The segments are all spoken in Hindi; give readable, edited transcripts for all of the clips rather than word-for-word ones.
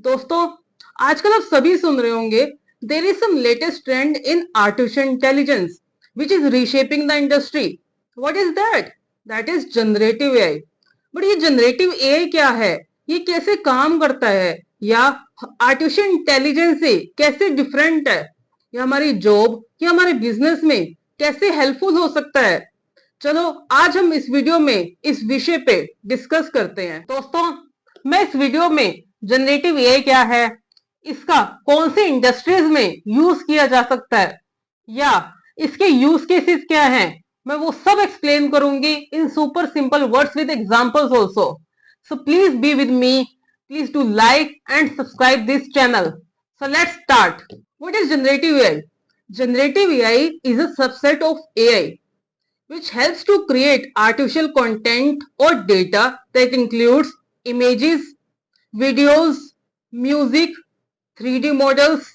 दोस्तों, आजकल आप सभी सुन रहे होंगे there is some latest trend in artificial intelligence which is reshaping the industry. What is that? That is generative AI. But ये जनरेटिव एआई क्या है? ये कैसे काम करता है? या आर्टिफिशियल इंटेलिजेंस से कैसे डिफरेंट है? या हमारी जॉब या हमारे बिजनेस में कैसे हेल्पफुल हो सकता है? चलो आज हम इस वीडियो में इस विषय पे डिस्कस करते हैं. दोस्तों, मैं इस वीडियो में जनरेटिव एआई क्या है, इसका कौन सी इंडस्ट्रीज में यूज किया जा सकता है, या इसके यूज केसेस क्या हैं, मैं वो सब एक्सप्लेन करूंगी in super simple words with examples also. So please be with me. Please do like and subscribe this channel. So let's start. What is generative AI? Generative AI is a subset of AI which helps to create artificial content or data that includes images, videos, music, 3D models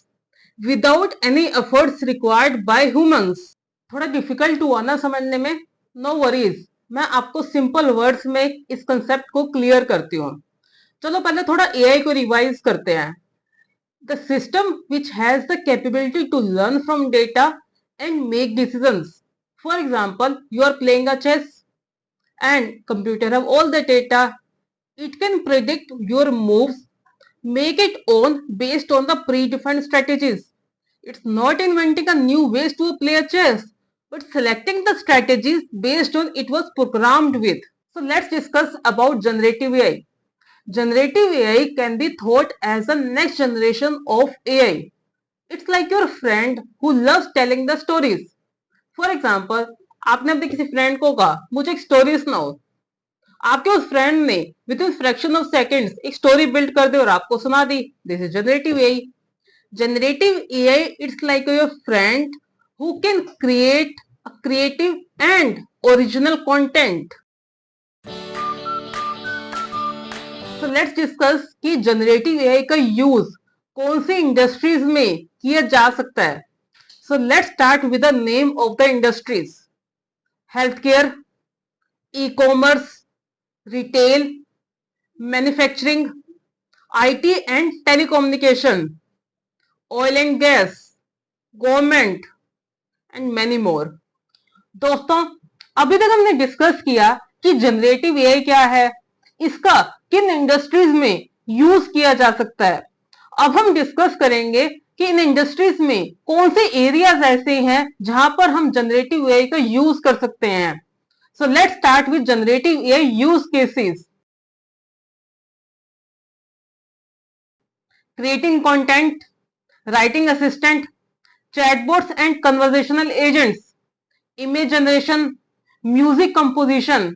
without any efforts required by humans. थोड़ा डिफिकल्ट हुआ ना समझने में? नो वरीज, मैं आपको सिंपल वर्ड्स में इस कंसेप्ट को क्लियर करती हूँ. चलो पहले थोड़ा एआई को रिवाइज करते हैं. The system which has the capability to learn from data and make decisions. For example, you are playing a chess and computer have all the data. It can predict your moves, make it own based on the predefined strategies. It's not inventing a new ways to play a chess, but selecting the strategies based on it was programmed with. So let's discuss about generative AI. Generative AI can be thought as the next generation of AI. It's like your friend who loves telling the stories. For example, आपने अपने किसी फ्रेंड को कहा मुझे एक स्टोरी सुनाओ. आपके उस फ्रेंड ने within fraction of seconds एक स्टोरी बिल्ड कर दी और आपको सुना दी. This is generative AI. Generative AI it's like your friend who can create a creative and original content. So let's discuss कि जनरेटिव एआई का यूज कौन सी इंडस्ट्रीज में किया जा सकता है. So let's start with the name of the industries. Healthcare, e-commerce, retail, manufacturing, IT and telecommunication, oil and gas, government and many more. दोस्तों, अभी तक हमने डिस्कस किया कि जनरेटिव एआई क्या है, इसका किन इंडस्ट्रीज में यूज किया जा सकता है. अब हम डिस्कस करेंगे कि इन इंडस्ट्रीज में कौन से एरियाज ऐसे हैं जहां पर हम जनरेटिव एआई का यूज कर सकते हैं. सो let's start with generative AI use cases. Creating content, writing assistant, chatbots and conversational agents, image generation, music composition,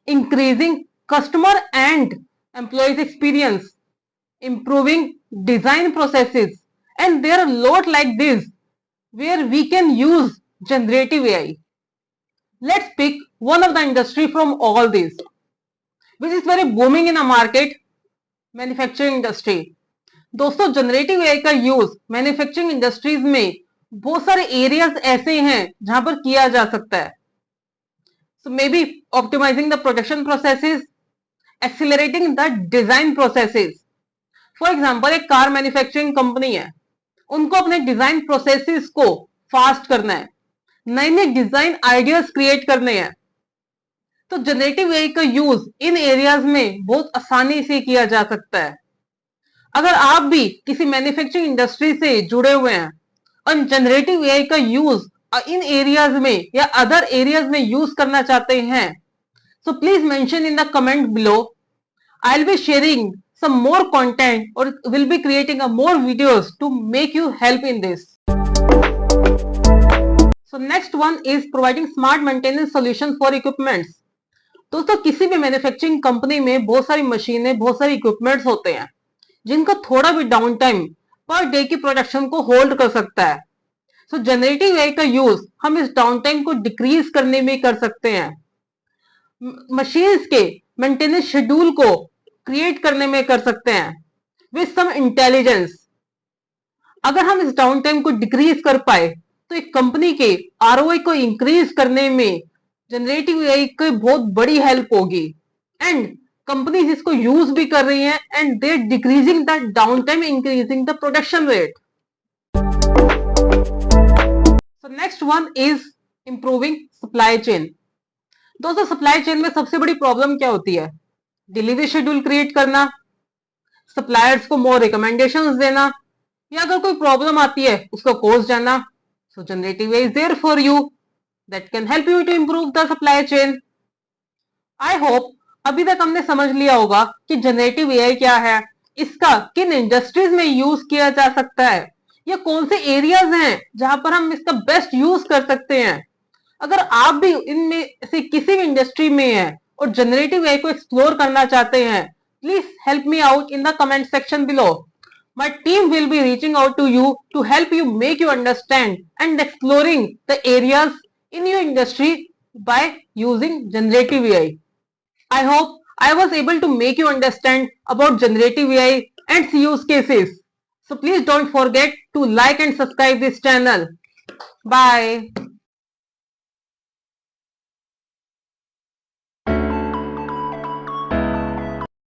increasing customer and employees experience, improving design processes, and there are a lot like this where we can use generative AI. Let's pick one of the industry from all these which is very booming in a market, manufacturing industry. दोस्तों, जनरेटिव एआई का यूज मैन्युफैक्चरिंग इंडस्ट्रीज में बहुत सारे एरियाज ऐसे हैं जहां पर किया जा सकता है. So maybe optimizing the production processes, accelerating the design processes. For example, एक कार मैन्युफैक्चरिंग कंपनी है, उनको अपने डिजाइन प्रोसेसेस को फास्ट करना है, नए नए डिजाइन आइडियाज क्रिएट करने हैं. तो जनरेटिव एआई का यूज इन एरियाज में बहुत आसानी से किया जा सकता है. अगर आप भी किसी मैन्युफैक्चरिंग इंडस्ट्री से जुड़े हुए हैं और जनरेटिव एआई का यूज इन एरियाज में या अदर एरियाज में यूज करना चाहते हैं, so please mention in the comment below. I will be sharing some more content or will be creating a more videos to make you help in this. So next one is providing smart maintenance solution for equipments. दोस्तों, किसी भी मैन्युफैक्चरिंग कंपनी में बहुत सारी मशीनें, बहुत सारी इक्विपमेंट्स होते हैं जिनका थोड़ा भी डाउन टाइम पर डे की प्रोडक्शन को होल्ड कर सकता है. सो जनरेटिव एआई का यूज हम इस डाउन टाइम को डिक्रीज करने में कर सकते हैं, मशीन्स के मेंटेनेंस शेड्यूल को क्रिएट करने में कर सकते हैं विद सम इंटेलिजेंस. अगर हम इस डाउन टाइम को डिक्रीज कर पाए तो एक कंपनी के आरओआई को इंक्रीज करने में जनरेटिव एआई की बहुत बड़ी हेल्प होगी एंड कंपनीज इसको यूज भी कर रही हैं and they decreasing the down time, increasing the production rate. So next one is improving supply chain. दोस्तों सप्लाई चेन में सबसे बड़ी प्रॉब्लम क्या होती है? डिलीवरी शेड्यूल क्रिएट करना, सप्लायर्स को मोर रिकमेंडेशंस देना, या अगर कोई प्रॉब्लम आती है उसको कॉज जानना. So generative AI is there for you that can help you to improve the supply chain. I hope अभी तक हमने समझ लिया होगा कि जनरेटिव एआई क्या है, इसका किन इंडस्ट्रीज में यूज किया जा सकता है, या कौन से एरियाज हैं जहां पर हम इसका बेस्ट यूज कर सकते हैं. अगर आप भी इनमें से किसी भी इंडस्ट्री में हैं और जनरेटिव एआई को एक्सप्लोर करना चाहते हैं, please help me out in the comment section below. My team will be reaching out to you to help you make you understand and exploring the areas in your industry by using generative AI. I hope I was able to make you understand about generative AI and its use cases. So please don't forget to like and subscribe this channel. Bye.